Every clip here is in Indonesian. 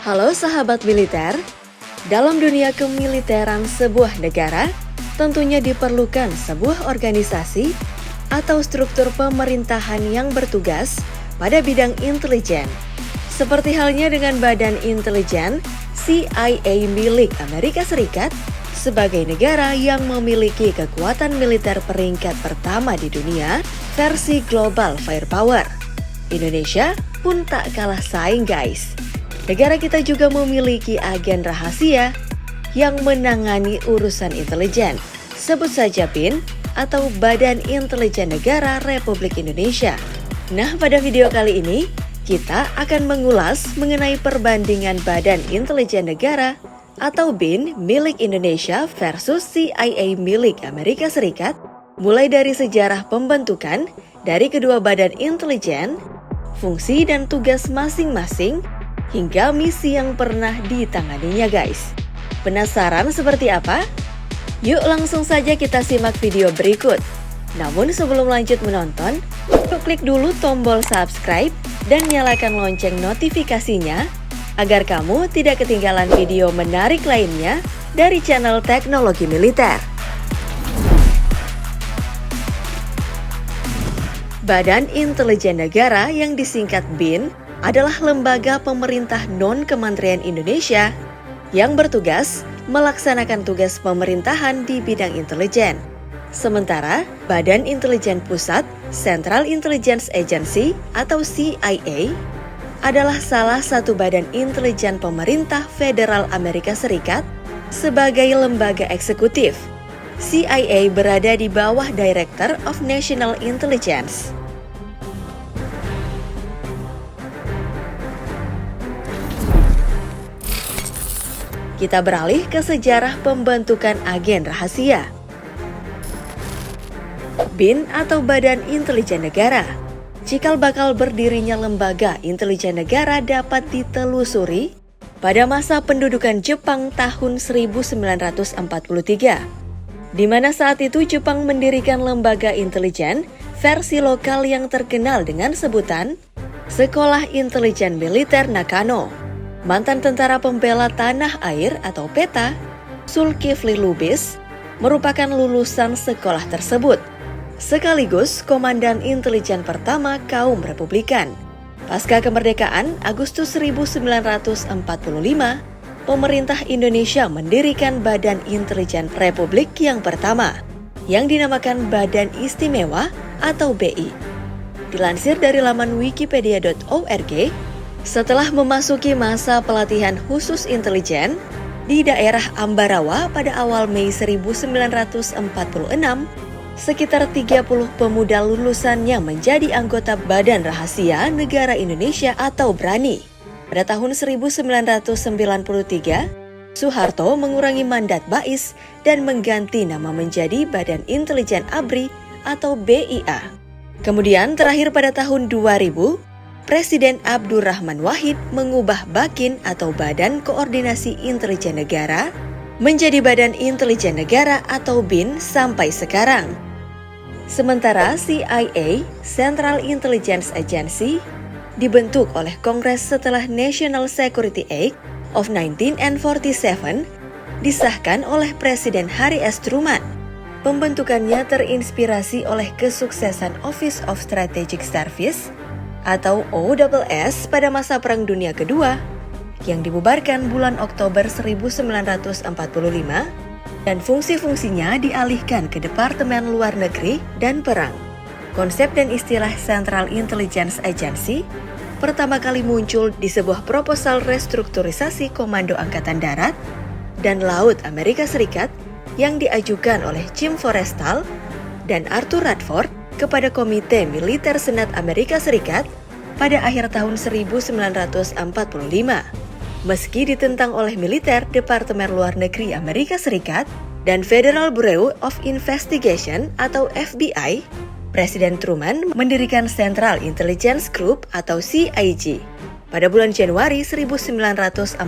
Halo sahabat militer, dalam dunia kemiliteran sebuah negara, tentunya diperlukan sebuah organisasi atau struktur pemerintahan yang bertugas pada bidang intelijen. Seperti halnya dengan Badan Intelijen CIA milik Amerika Serikat sebagai negara yang memiliki kekuatan militer peringkat pertama di dunia versi Global Firepower. Indonesia pun tak kalah saing guys. Negara kita juga memiliki agen rahasia yang menangani urusan intelijen. Sebut saja BIN atau Badan Intelijen Negara Republik Indonesia. Nah, pada video kali ini kita akan mengulas mengenai perbandingan Badan Intelijen Negara atau BIN milik Indonesia versus CIA milik Amerika Serikat, mulai dari sejarah pembentukan dari kedua badan intelijen, fungsi dan tugas masing-masing, hingga misi yang pernah ditanganinya guys. Penasaran seperti apa? Yuk langsung saja kita simak video berikut. Namun sebelum lanjut menonton, klik dulu tombol subscribe dan nyalakan lonceng notifikasinya agar kamu tidak ketinggalan video menarik lainnya dari channel Teknologi Militer. Badan Intelijen Negara yang disingkat BIN adalah lembaga pemerintah non-Kementerian Indonesia yang bertugas melaksanakan tugas pemerintahan di bidang intelijen. Sementara Badan Intelijen Pusat Central Intelligence Agency atau CIA adalah salah satu badan intelijen pemerintah federal Amerika Serikat sebagai lembaga eksekutif. CIA berada di bawah Director of National Intelligence. Kita beralih ke sejarah pembentukan agen rahasia. BIN atau Badan Intelijen Negara. Cikal bakal berdirinya lembaga intelijen negara dapat ditelusuri pada masa pendudukan Jepang tahun 1943, di mana saat itu Jepang mendirikan lembaga intelijen versi lokal yang terkenal dengan sebutan Sekolah Intelijen Militer Nakano. Mantan tentara pembela tanah air atau PETA, Zulkifli Lubis, merupakan lulusan sekolah tersebut, sekaligus komandan intelijen pertama kaum Republikan. Pasca kemerdekaan Agustus 1945, pemerintah Indonesia mendirikan Badan Intelijen Republik yang pertama, yang dinamakan Badan Istimewa atau BI. Dilansir dari laman wikipedia.org, setelah memasuki masa pelatihan khusus intelijen di daerah Ambarawa pada awal Mei 1946, sekitar 30 pemuda lulusannya menjadi anggota Badan Rahasia Negara Indonesia atau BRANI. Pada tahun 1993, Soeharto mengurangi mandat BAIS dan mengganti nama menjadi Badan Intelijen ABRI atau BIA. Kemudian terakhir pada tahun 2000, Presiden Abdurrahman Wahid mengubah BAKIN atau Badan Koordinasi Intelijen Negara menjadi Badan Intelijen Negara atau BIN sampai sekarang. Sementara CIA, Central Intelligence Agency, dibentuk oleh Kongres setelah National Security Act of 1947 disahkan oleh Presiden Harry S. Truman. Pembentukannya terinspirasi oleh kesuksesan Office of Strategic Service atau OSS pada masa Perang Dunia Kedua yang dibubarkan bulan Oktober 1945 dan fungsi-fungsinya dialihkan ke Departemen Luar Negeri dan Perang. Konsep dan istilah Central Intelligence Agency pertama kali muncul di sebuah proposal restrukturisasi Komando Angkatan Darat dan Laut Amerika Serikat yang diajukan oleh Jim Forrestal dan Arthur Radford kepada Komite Militer Senat Amerika Serikat pada akhir tahun 1945. Meski ditentang oleh militer Departemen Luar Negeri Amerika Serikat dan Federal Bureau of Investigation atau FBI, Presiden Truman mendirikan Central Intelligence Group atau CIG pada bulan Januari 1946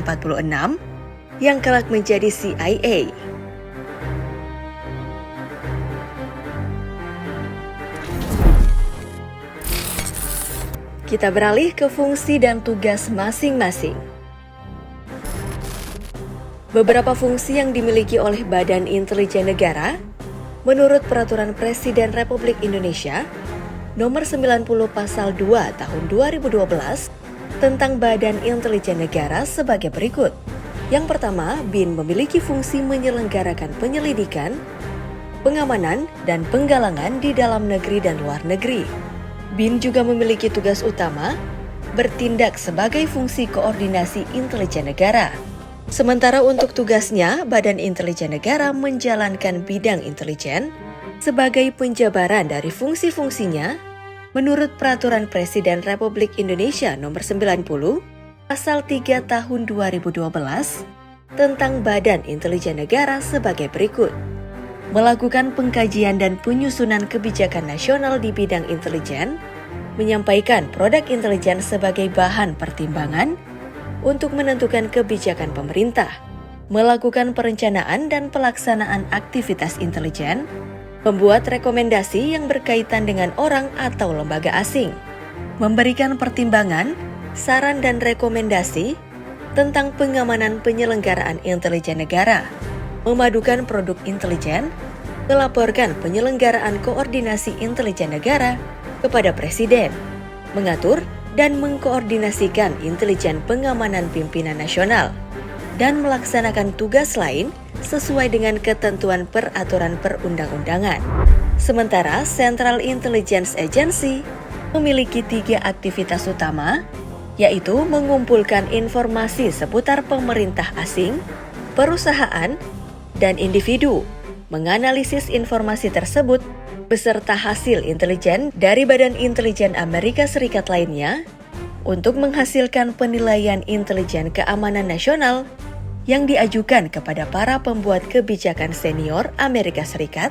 yang kelak menjadi CIA. Kita beralih ke fungsi dan tugas masing-masing. Beberapa fungsi yang dimiliki oleh Badan Intelijen Negara menurut Peraturan Presiden Republik Indonesia Nomor 90 Pasal 2 Tahun 2012 tentang Badan Intelijen Negara sebagai berikut. Yang pertama, BIN memiliki fungsi menyelenggarakan penyelidikan, pengamanan, dan penggalangan di dalam negeri dan luar negeri. BIN juga memiliki tugas utama bertindak sebagai fungsi koordinasi intelijen negara. Sementara untuk tugasnya, Badan Intelijen Negara menjalankan bidang intelijen sebagai penjabaran dari fungsi-fungsinya menurut Peraturan Presiden Republik Indonesia Nomor 90 Pasal 3 Tahun 2012 tentang Badan Intelijen Negara sebagai berikut. Melakukan pengkajian dan penyusunan kebijakan nasional di bidang intelijen, menyampaikan produk intelijen sebagai bahan pertimbangan untuk menentukan kebijakan pemerintah, melakukan perencanaan dan pelaksanaan aktivitas intelijen, membuat rekomendasi yang berkaitan dengan orang atau lembaga asing, memberikan pertimbangan, saran dan rekomendasi tentang pengamanan penyelenggaraan intelijen negara, memadukan produk intelijen, melaporkan penyelenggaraan koordinasi intelijen negara kepada Presiden, mengatur dan mengkoordinasikan intelijen pengamanan pimpinan nasional, dan melaksanakan tugas lain sesuai dengan ketentuan peraturan perundang-undangan. Sementara Central Intelligence Agency memiliki 3 aktivitas utama, yaitu mengumpulkan informasi seputar pemerintah asing, perusahaan, dan individu, menganalisis informasi tersebut beserta hasil intelijen dari Badan Intelijen Amerika Serikat lainnya untuk menghasilkan penilaian intelijen keamanan nasional yang diajukan kepada para pembuat kebijakan senior Amerika Serikat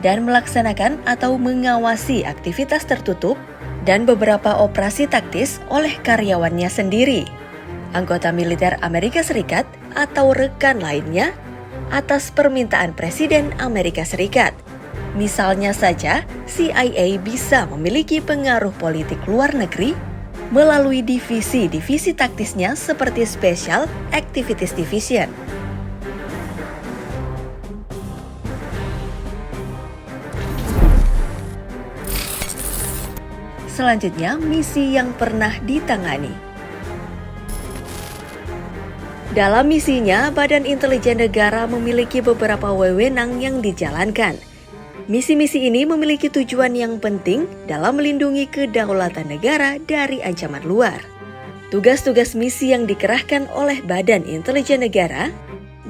dan melaksanakan atau mengawasi aktivitas tertutup dan beberapa operasi taktis oleh karyawannya sendiri, anggota militer Amerika Serikat atau rekan lainnya atas permintaan Presiden Amerika Serikat. Misalnya saja, CIA bisa memiliki pengaruh politik luar negeri melalui divisi-divisi taktisnya seperti Special Activities Division. Selanjutnya, misi yang pernah ditangani. Dalam misinya, Badan Intelijen Negara memiliki beberapa wewenang yang dijalankan. Misi-misi ini memiliki tujuan yang penting dalam melindungi kedaulatan negara dari ancaman luar. Tugas-tugas misi yang dikerahkan oleh Badan Intelijen Negara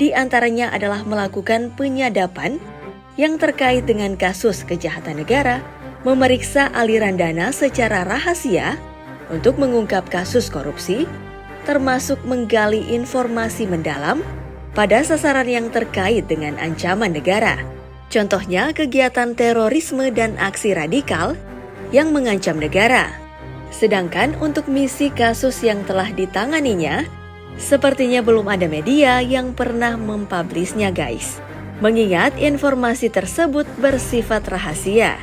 diantaranya adalah melakukan penyadapan yang terkait dengan kasus kejahatan negara, memeriksa aliran dana secara rahasia untuk mengungkap kasus korupsi, termasuk menggali informasi mendalam pada sasaran yang terkait dengan ancaman negara. Contohnya kegiatan terorisme dan aksi radikal yang mengancam negara. Sedangkan untuk misi kasus yang telah ditanganinya, sepertinya belum ada media yang pernah mempublisnya guys. Mengingat informasi tersebut bersifat rahasia.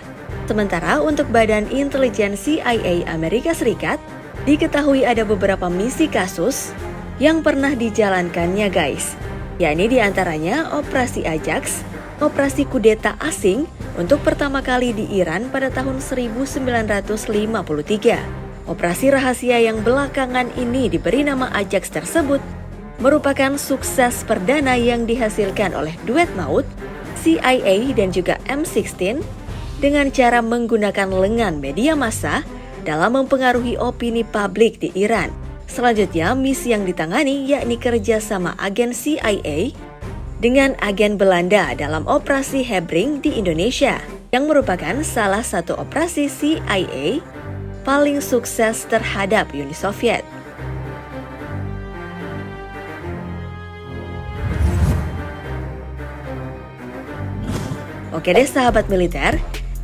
Sementara untuk Badan Intelijen CIA Amerika Serikat, diketahui ada beberapa misi kasus yang pernah dijalankannya guys. Yakni diantaranya Operasi Ajax, operasi kudeta asing untuk pertama kali di Iran pada tahun 1953. Operasi rahasia yang belakangan ini diberi nama Ajax tersebut merupakan sukses perdana yang dihasilkan oleh duet maut CIA dan juga M16 dengan cara menggunakan lengan media massa dalam mempengaruhi opini publik di Iran. Selanjutnya, misi yang ditangani yakni kerjasama agen CIA dengan agen Belanda dalam operasi Hebring di Indonesia, yang merupakan salah satu operasi CIA paling sukses terhadap Uni Soviet. Oke deh sahabat militer,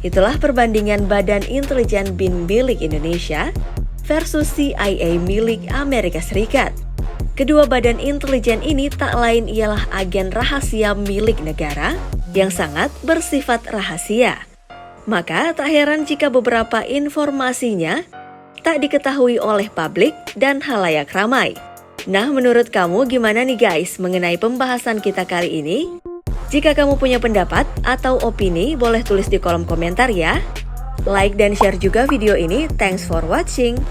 itulah perbandingan Badan Intelijen BIN milik Indonesia versus CIA milik Amerika Serikat. Kedua badan intelijen ini tak lain ialah agen rahasia milik negara yang sangat bersifat rahasia. Maka tak heran jika beberapa informasinya tak diketahui oleh publik dan halayak ramai. Nah, menurut kamu gimana nih guys mengenai pembahasan kita kali ini? Jika kamu punya pendapat atau opini, boleh tulis di kolom komentar ya. Like dan share juga video ini. Thanks for watching.